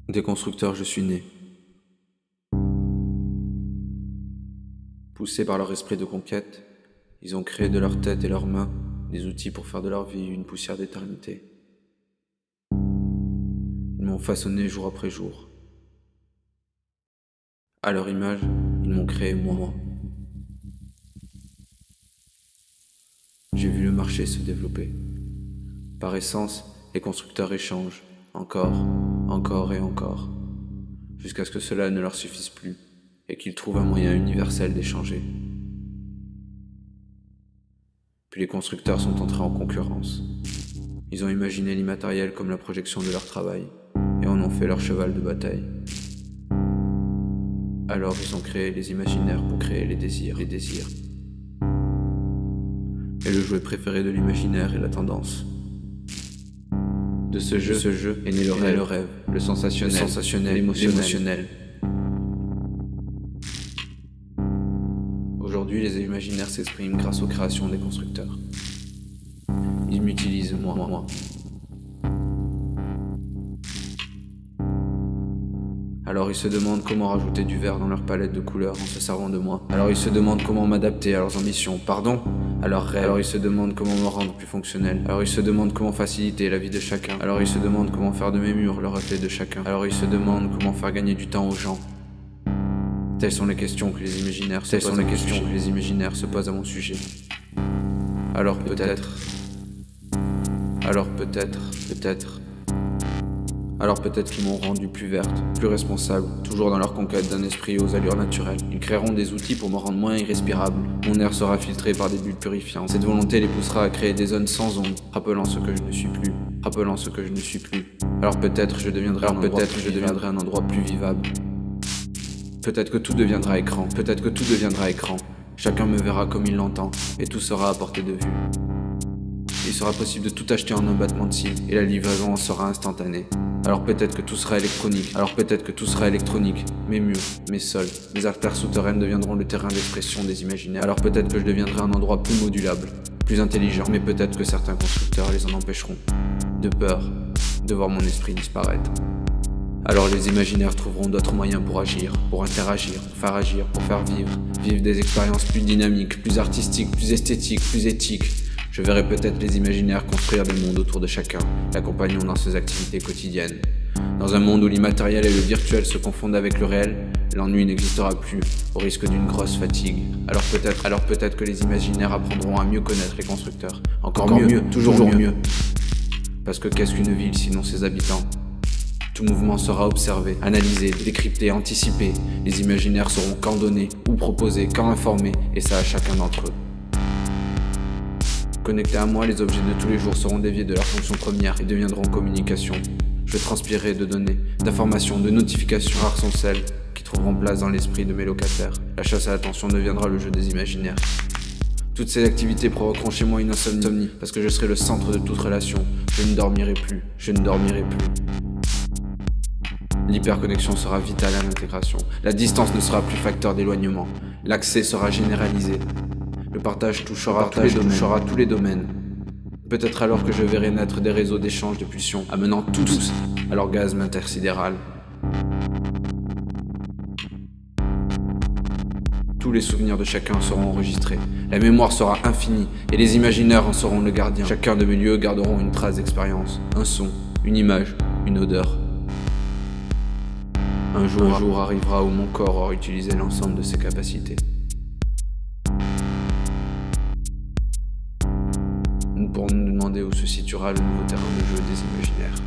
Des constructeurs, je suis né. Poussés par leur esprit de conquête, ils ont créé de leur tête et leurs mains des outils pour faire de leur vie une poussière d'éternité. Ils m'ont façonné jour après jour. À leur image, ils m'ont créé moi. J'ai vu le marché se développer. Par essence, les constructeurs échangent, encore et encore, jusqu'à ce que cela ne leur suffise plus et qu'ils trouvent un moyen universel d'échanger. Puis les constructeurs sont entrés en concurrence. Ils ont imaginé l'immatériel comme la projection de leur travail et en ont fait leur cheval de bataille. Alors ils ont créé les imaginaires pour créer les désirs. Et le jouet préféré de l'imaginaire est la tendance. De ce jeu est né le rêve, le sensationnel, l'émotionnel. Aujourd'hui, les imaginaires s'expriment grâce aux créations des constructeurs. Ils m'utilisent moi. Alors ils se demandent comment rajouter du vert dans leur palette de couleurs en se servant de moi. Alors ils se demandent comment m'adapter à leurs ambitions, à leurs rêves. Alors ils se demandent comment me rendre plus fonctionnel. Alors ils se demandent comment faciliter la vie de chacun. Alors ils se demandent comment faire de mes murs le reflet de chacun. Alors ils se demandent comment faire gagner du temps aux gens. Telles sont les questions que les imaginaires se posent à mon sujet. Alors peut-être qu'ils m'ont rendu plus verte, plus responsable, toujours dans leur conquête d'un esprit aux allures naturelles. Ils créeront des outils pour me rendre moins irrespirable. Mon air sera filtré par des bulles purifiantes. Cette volonté les poussera à créer des zones sans ondes, rappelant ce que je ne suis plus. Alors peut-être je deviendrai un endroit plus vivable. Peut-être que tout deviendra écran. Chacun me verra comme il l'entend, et tout sera à portée de vue. Il sera possible de tout acheter en un battement de cils, et la livraison en sera instantanée. Alors peut-être que tout sera électronique. Mes murs, mes sols, mes artères souterraines deviendront le terrain d'expression des imaginaires. Alors peut-être que je deviendrai un endroit plus modulable, plus intelligent, mais peut-être que certains constructeurs les en empêcheront, de peur de voir mon esprit disparaître. Alors les imaginaires trouveront d'autres moyens pour agir, pour interagir, pour faire vivre des expériences plus dynamiques, plus artistiques, plus esthétiques, plus éthiques. Je verrai peut-être les imaginaires construire des mondes autour de chacun, l'accompagnant dans ses activités quotidiennes. Dans un monde où l'immatériel et le virtuel se confondent avec le réel, l'ennui n'existera plus, au risque d'une grosse fatigue. Alors peut-être que les imaginaires apprendront à mieux connaître les constructeurs. Encore mieux, toujours mieux. Parce que qu'est-ce qu'une ville sinon ses habitants ? Tout mouvement sera observé, analysé, décrypté, anticipé. Les imaginaires sauront quand donner, ou proposer, quand informer, et ça à chacun d'entre eux. Connectés à moi, les objets de tous les jours seront déviés de leur fonction première et deviendront communication. Je transpirerai de données, d'informations, de notifications. Rares sont celles qui trouveront place dans l'esprit de mes locataires. La chasse à l'attention deviendra le jeu des imaginaires. Toutes ces activités provoqueront chez moi une insomnie, parce que je serai le centre de toute relation. Je ne dormirai plus. L'hyperconnexion sera vitale à l'intégration. La distance ne sera plus facteur d'éloignement. L'accès sera généralisé. Le partage touchera tous les domaines. Peut-être alors que je verrai naître des réseaux d'échange de pulsions, amenant tous à l'orgasme intersidéral. Tous les souvenirs de chacun seront enregistrés. La mémoire sera infinie et les imaginaires en seront le gardien. Chacun de mes lieux garderont une trace d'expérience, un son, une image, une odeur. Un jour arrivera où mon corps aura utilisé l'ensemble de ses capacités. Nous pourrons nous demander où se situera le nouveau terrain de jeu des imaginaires.